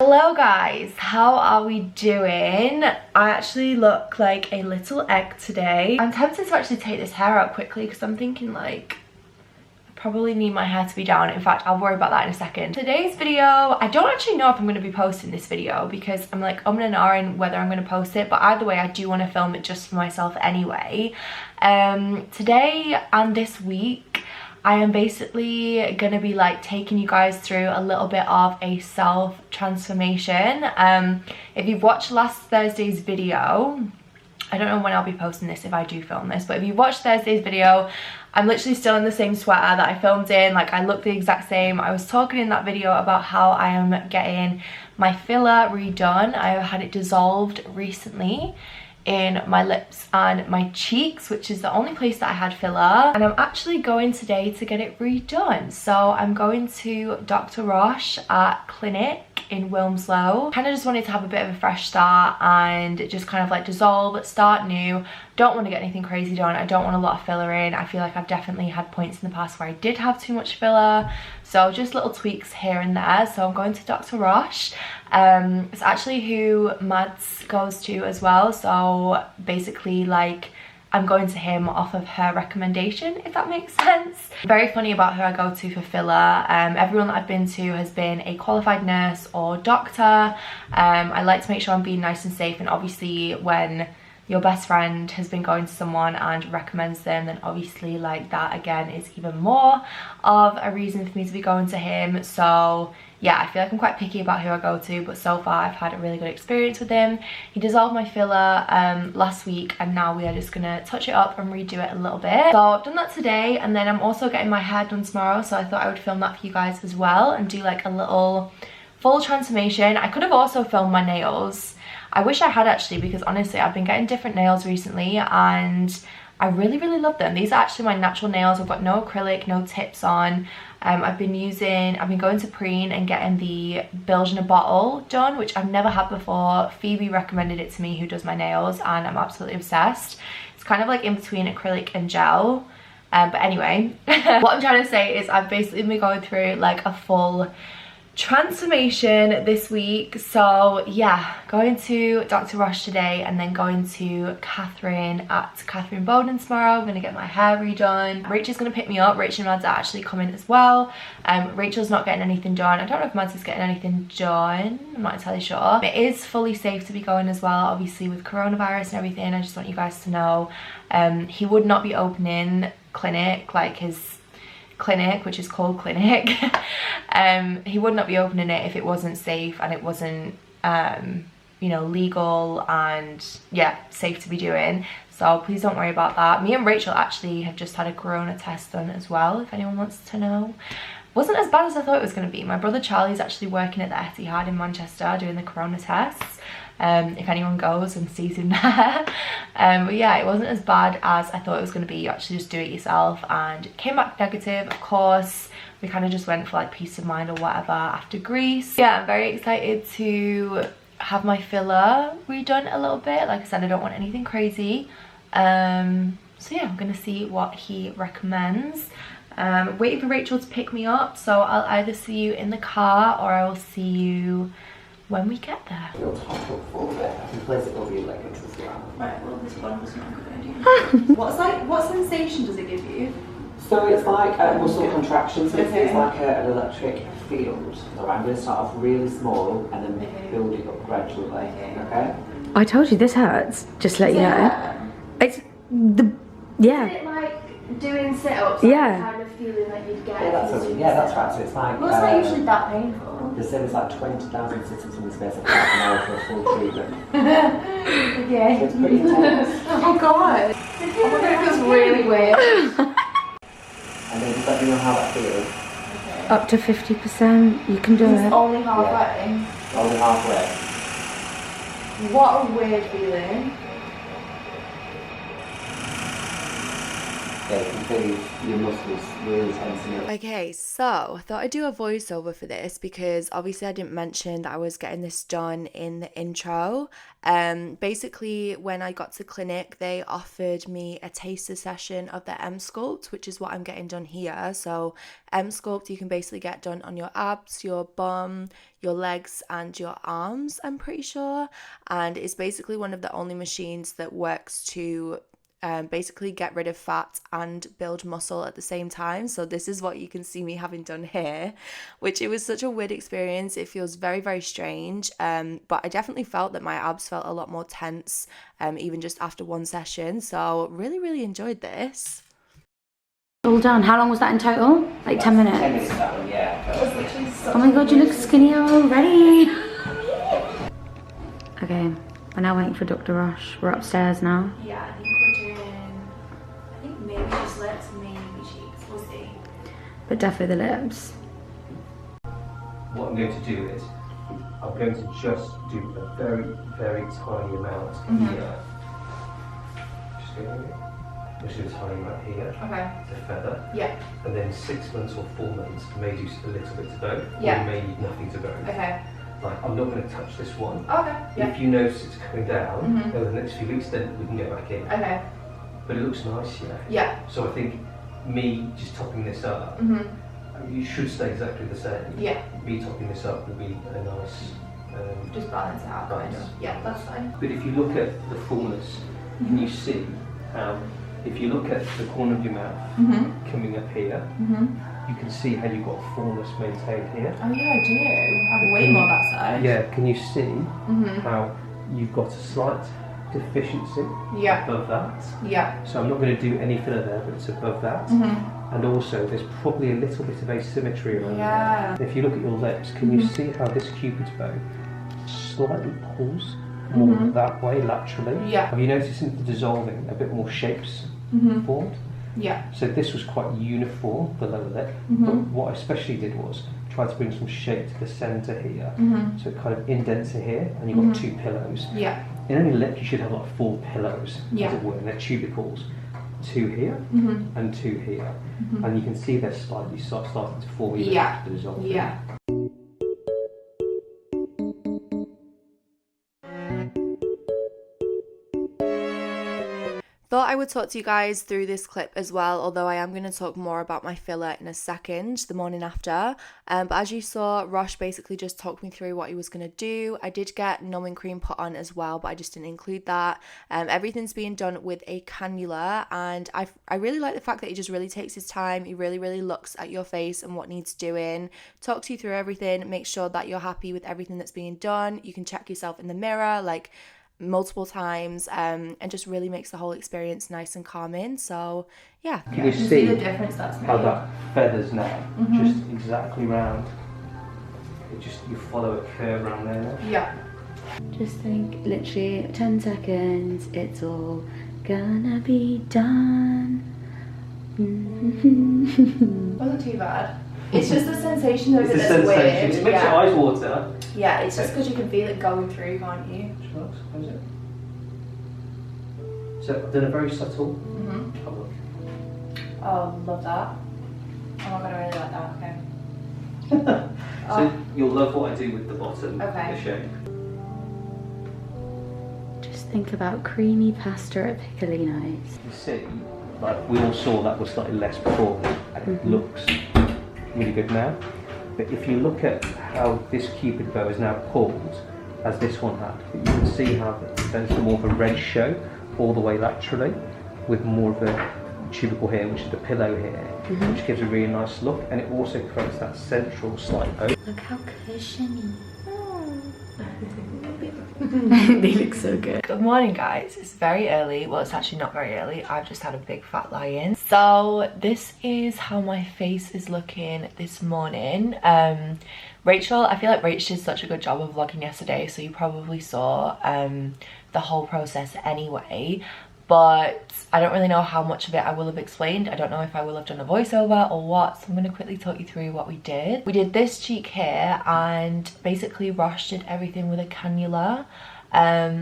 Hello guys, how are we doing? I actually look like a little egg today. I'm tempted to actually take this hair out quickly because I'm thinking like I probably need my hair to be down. In fact, I'll worry about that in a second. Today's video, I don't actually know if I'm going to be posting this video because I'm like and ahhing whether I'm going to post it, but either way I do want to film it just for myself anyway. Today and this week I am basically going to be like taking you guys through a little bit of a self-transformation. If you've watched last Thursday's video, I don't know when I'll be posting this if I do film this, but if you watched Thursday's video, I'm literally still in the same sweater that I filmed in. Like, I look the exact same. I was talking in that video about how I am getting my filler redone. I had it dissolved recently in my lips and my cheeks, which is the only place that I had filler, and I'm actually going today to get it redone. So I'm going to Dr. Rosh at Clinic in Wilmslow. Kind of just wanted to have a bit of a fresh start and just kind of like dissolve, start new. Don't want to get anything crazy done. I don't want a lot of filler in. I feel like I've definitely had points in the past where I did have too much filler, so just little tweaks here and there. So I'm going to Dr. Rosh. It's actually who Mads goes to as well, so basically like I'm going to him off of her recommendation, if that makes sense. Very funny about who I go to for filler. Everyone that I've been to has been a qualified nurse or doctor. I like to make sure I'm being nice and safe, and obviously when your best friend has been going to someone and recommends them, then obviously like that again is even more of a reason for me to be going to him. So yeah, I feel like I'm quite picky about who I go to, but so far I've had a really good experience with him. He dissolved my filler last week, and now we are just gonna touch it up and redo it a little bit. So I've done that today, and then I'm also getting my hair done tomorrow, so I thought I would film that for you guys as well and do like a little full transformation. I could have also filmed my nails. I wish I had actually, because honestly I've been getting different nails recently and I really love them. These are actually my natural nails. I've got no acrylic, no tips on. I've been going to Preen and getting the bilge in a bottle done, which I've never had before. Phoebe recommended it to me, who does my nails, and I'm absolutely obsessed. It's kind of like in between acrylic and gel. But anyway, what I'm trying to say is I've basically been going through like a full transformation this week. So yeah, going to Dr. Rosh today and then going to Catherine at Boden tomorrow. I'm gonna get my hair redone. Rachel's gonna pick me up. Rachel and Mads are actually coming as well. Rachel's not getting anything done. I don't know if Mads is getting anything done, I'm not entirely sure. It is fully safe to be going as well, obviously with coronavirus and everything. I just want you guys to know he would not be opening Clinic, like his clinic, which is called Clinic. He would not be opening it if it wasn't safe and it wasn't you know, legal and yeah, safe to be doing. So please don't worry about that. Me and Rachel actually have just had a corona test done as well, if anyone wants to know. Wasn't as bad as I thought it was going to be. My brother Charlie's actually working at the Etihad in Manchester doing the corona tests. If anyone goes and sees him there. But yeah, it wasn't as bad as I thought it was going to be. You actually just do it yourself, and it came back negative, of course. We kind of just went for like peace of mind or whatever after Greece. Yeah, I'm very excited to have my filler redone a little bit. Like I said, I don't want anything crazy. So yeah, I'm gonna see what he recommends. Waiting for Rachel to pick me up, so I'll either see you in the car or I will see you when we get there. Your top look forward. I can place it over your leggings as well. Right, well this one was not a good idea. What sensation does it give you? So it's like a muscle contraction, so it's like an electric field. So I'm going to start off really small and then build it up gradually. Okay? I told you this hurts, just to let you know. It's the, yeah. Is it like doing sit-ups? Yeah. Kind of feeling like you'd get Yeah, that's right. So it's like... Well, it's not usually that painful. They said it's like 20,000 sit-ups in the space of half an hour for a full treatment. Okay. So it's pretty intense. Oh god. Oh my god, it feels really weird. And then just let me know how that feels. Okay. Up to 50%, you can do it. Only halfway. Only halfway. What a weird feeling. Yeah, you can feel your muscles really tensing up. Okay, so I thought I'd do a voiceover for this because obviously I didn't mention that I was getting this done in the intro. Basically, when I got to clinic, they offered me a taster session of the M-Sculpt, which is what I'm getting done here. So M-Sculpt, you can basically get done on your abs, your bum, your legs and your arms, I'm pretty sure. And it's basically one of the only machines that works to basically get rid of fat and build muscle at the same time. So this is what you can see me having done here, which it was such a weird experience. It feels very, very strange, but I definitely felt that my abs felt a lot more tense, even just after one session. So really, really enjoyed this. All done. How long was that in total? Like 10 minutes? 10 minutes that one, yeah. Oh my god, you look skinnier already. Okay, we're now waiting for Dr. Rosh. We're upstairs now. Yeah, I think we're doing, I think maybe just lips, maybe cheeks, we'll see. But definitely the lips. What I'm going to do is, I'm going to just do a very, very tiny amount here. Just do a tiny amount here. Okay. To feather. Yeah. And then 6 months or 4 months, may do a little bit to both. Yeah. Or you may need nothing to both. Okay. Like, I'm not going to touch this one. Okay. Yeah. If you notice it's coming down over the next few weeks, then we can go back in. Okay. But it looks nice, yeah. Yeah. So I think me just topping this up, you should stay exactly the same. Yeah. Me topping this up will be a nice. Just balance it out, kind of. Yeah, that's fine. But if you look at the fullness, can you see how, if you look at the corner of your mouth coming up here, you can see how you've got fullness maintained here. Oh yeah, I do. I have way more that side. Yeah, can you see how you've got a slight deficiency above that? Yeah. So I'm not going to do any filler there, but it's above that. And also there's probably a little bit of asymmetry around there. And if you look at your lips, can you see how this cupid's bow slightly pulls more that way laterally? Yeah. Have you noticed in the dissolving a bit more shapes formed? Yeah. So this was quite uniform, the lower lip, but what I especially did was try to bring some shape to the centre here. So it kind of indents it here, and you've got two pillows. Yeah. In any lip, you should have like 4 pillows, Yeah. as it were, and they're tubicles. 2 here and 2 here. And you can see they're slightly starting to form even after the dissolving. Yeah. Thought I would talk to you guys through this clip as well, although I am going to talk more about my filler in a second, the morning after. But as you saw, Rosh basically just talked me through what he was going to do. I did get numbing cream put on as well, but I just didn't include that. Everything's being done with a cannula, and I really like the fact that he just really takes his time. He really, really looks at your face and what needs doing, talks you through everything, makes sure that you're happy with everything that's being done. You can check yourself in the mirror, like, multiple times, and just really makes the whole experience nice and calming. So yeah, Can you see the difference that's made? how that feathers now just exactly round? It just, you follow a curve around there now. Yeah. Just think, literally 10 seconds, it's all gonna be done. Wasn't too bad. It's just the sensation of It's it the that's sensation. weird. It makes your eyes water. Yeah, it's just because you can feel it going through, can't you? Close it. So I've done a very subtle. Have a look. Oh, love that. Oh my god, I really like that. Okay. So you'll love what I do with the bottom, Okay. the shape. Just think about creamy pasta at Piccolino's. You see, like we all saw that was slightly less before, and it looks really good now. But if you look at how this cupid bow is now pulled, as this one had, you can see how there's more of a red show all the way laterally, with more of a tubercle here, which is the pillow here, which gives a really nice look, and it also creates that central slight oak. Look how cushiony. They look so good. Good morning, guys. It's very early. Well, it's actually not very early. I've just had a big fat lie-in. So this is how my face is looking this morning. Rachel, I feel like Rachel did such a good job of vlogging yesterday, so you probably saw the whole process anyway. But I don't really know how much of it I will have explained. I don't know if I will have done a voiceover or what, so I'm going to quickly talk you through what we did. We did this cheek here, and basically Rosh did everything with a cannula.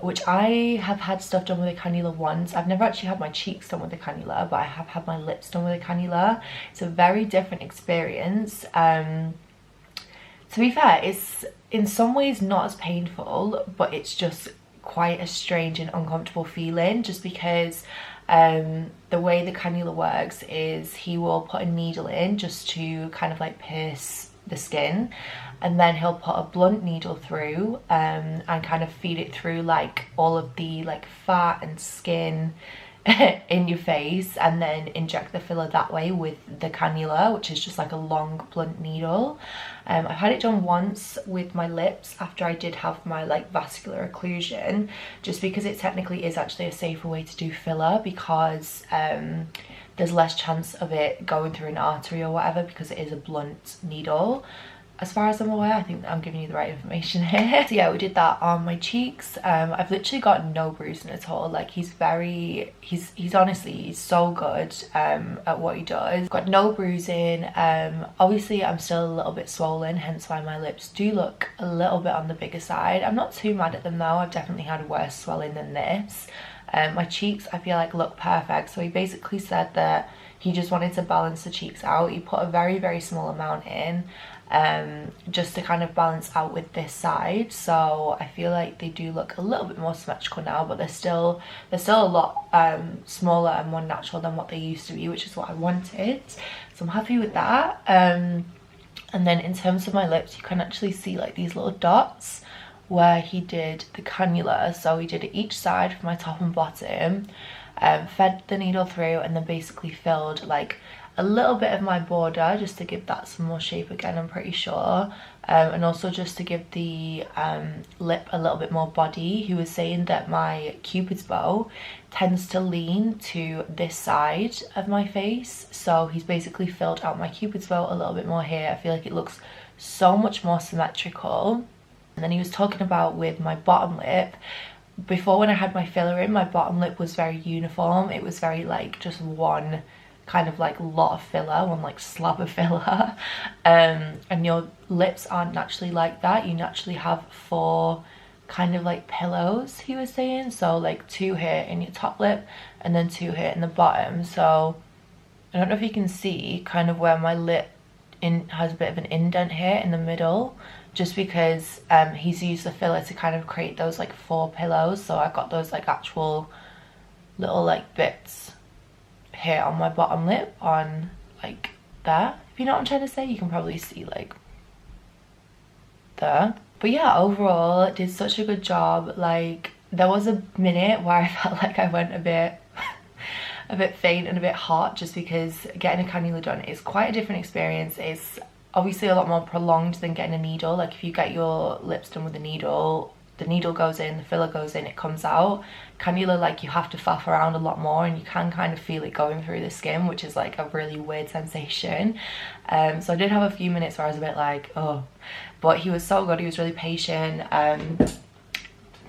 which I have had stuff done with a cannula once. I've never actually had my cheeks done with a cannula, but I have had my lips done with a cannula. It's a very different experience. To be fair, it's in some ways not as painful, but it's just quite a strange and uncomfortable feeling, just because the way the cannula works is he will put a needle in just to kind of like pierce the skin, and then he'll put a blunt needle through and kind of feed it through like all of the like fat and skin in your face, and then inject the filler that way with the cannula, which is just like a long blunt needle. I've had it done once with my lips after I did have my like vascular occlusion, just because it technically is actually a safer way to do filler, because there's less chance of it going through an artery or whatever, because it is a blunt needle. As far as I'm aware, I think I'm giving you the right information here. So yeah, we did that on my cheeks. I've literally got no bruising at all. Like he's honestly, he's so good at what he does. Got no bruising. Obviously I'm still a little bit swollen, hence why my lips do look a little bit on the bigger side. I'm not too mad at them though. I've definitely had worse swelling than this. My cheeks, I feel like, look perfect. So he basically said that he just wanted to balance the cheeks out. He put a very, very small amount in, just to kind of balance out with this side. So I feel like they do look a little bit more symmetrical now, but they're still a lot smaller and more natural than what they used to be, which is what I wanted. So I'm happy with that. And then in terms of my lips, you can actually see like these little dots where he did the cannula. So he did it each side for my top and bottom, fed the needle through, and then basically filled like a little bit of my border just to give that some more shape again, I'm pretty sure, and also just to give the lip a little bit more body. He was saying that my cupid's bow tends to lean to this side of my face, so he's basically filled out my cupid's bow a little bit more here. I feel like it looks so much more symmetrical. And then he was talking about with my bottom lip. Before, when I had my filler in, my bottom lip was very uniform. It was very like just one kind of like lot of filler, one like slab of filler. And your lips aren't naturally like that. You naturally have 4 kind of like pillows, he was saying. So like 2 here in your top lip and then 2 here in the bottom. So I don't know if you can see kind of where my lip has a bit of an indent here in the middle, just because he's used the filler to kind of create those like 4 pillows. So I've got those like actual little like bits here on my bottom lip, on like there, if you know what I'm trying to say. You can probably see like there. But yeah, overall it did such a good job. Like there was a minute where I felt like I went a bit faint and a bit hot, just because getting a cannula done is quite a different experience. It's obviously a lot more prolonged than getting a needle. Like if you get your lips done with a needle, the needle goes in, the filler goes in, it comes out. Cannula, like you have to faff around a lot more, and you can kind of feel it going through the skin, which is like a really weird sensation. So I did have a few minutes where I was a bit like, oh, but he was so good. He was really patient.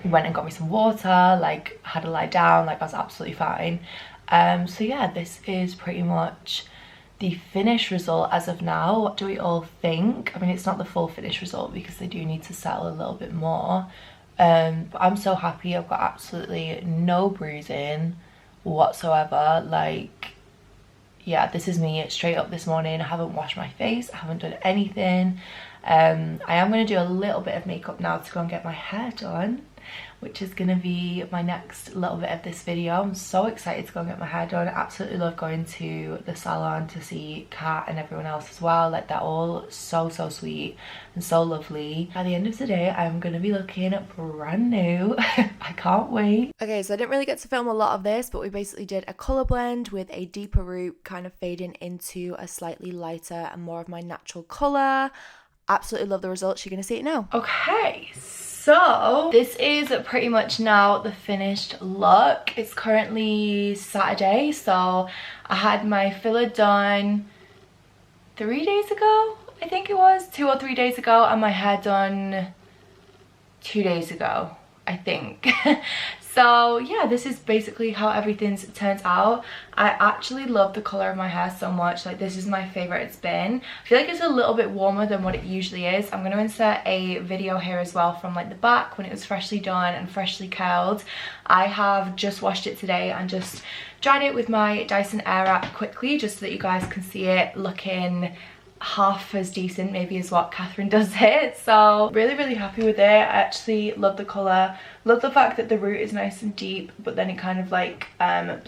He went and got me some water, like had to lie down, like I was absolutely fine. So yeah, this is pretty much the finished result as of now. What do we all think? I mean, it's not the full finished result because they do need to settle a little bit more. But I'm so happy. I've got absolutely no bruising whatsoever. Like, yeah, this is me straight up this morning. I haven't washed my face, I haven't done anything. I am going to do a little bit of makeup now to go and get my hair done, which is going to be my next little bit of this video. I'm so excited to go and get my hair done. I absolutely love going to the salon to see Kat and everyone else as well. Like they're all so sweet and so lovely. At the end of the day, I'm going to be looking brand new. I can't wait. Okay, so I didn't really get to film a lot of this, but we basically did a colour blend with a deeper root kind of fading into a slightly lighter and more of my natural colour. Absolutely love the results. You're going to see it now. Okay, so this is pretty much now the finished look. It's currently Saturday, so I had my filler done 3 days ago, I think it was 2 or 3 days ago, and my hair done 2 days ago, I think. So yeah, this is basically how everything's turned out. I actually love the colour of my hair so much. Like, this is my favourite it's been. I feel like it's a little bit warmer than what it usually is. I'm going to insert a video here as well from like the back when it was freshly done and freshly curled. I have just washed it today and just dried it with my Dyson Airwrap quickly, just so that you guys can see it looking half as decent maybe as what Catherine does it. So really happy with it. I actually love the colour, love the fact that the root is nice and deep, but then it kind of like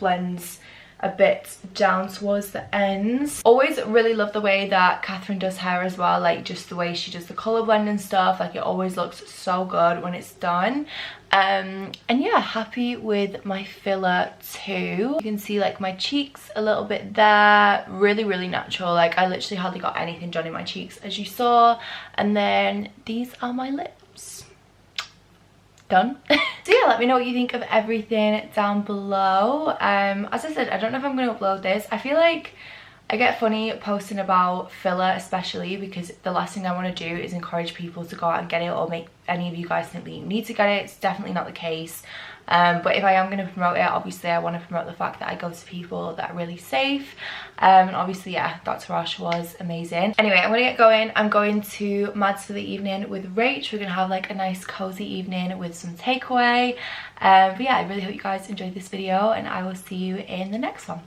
blends a bit down towards the ends. Always really love the way that Catherine does hair as well, like just the way she does the colour blend and stuff. Like, it always looks so good when it's done. And yeah, happy with my filler too. You can see like my cheeks a little bit there, really natural. Like, I literally hardly got anything done in my cheeks, as you saw. And then these are my lips. Done. So yeah, let me know what you think of everything down below. As I said, I don't know if I'm going to upload this. I feel like I get funny posting about filler, especially because the last thing I want to do is encourage people to go out and get it, or make any of you guys think that you need to get it. It's definitely not the case. But if I am going to promote it, obviously I want to promote the fact that I go to people that are really safe. And obviously, yeah, Dr. Rosh was amazing. Anyway, I'm going to get going. I'm going to Mads for the evening with Rach. We're going to have like a nice cozy evening with some takeaway. But yeah, I really hope you guys enjoyed this video, and I will see you in the next one.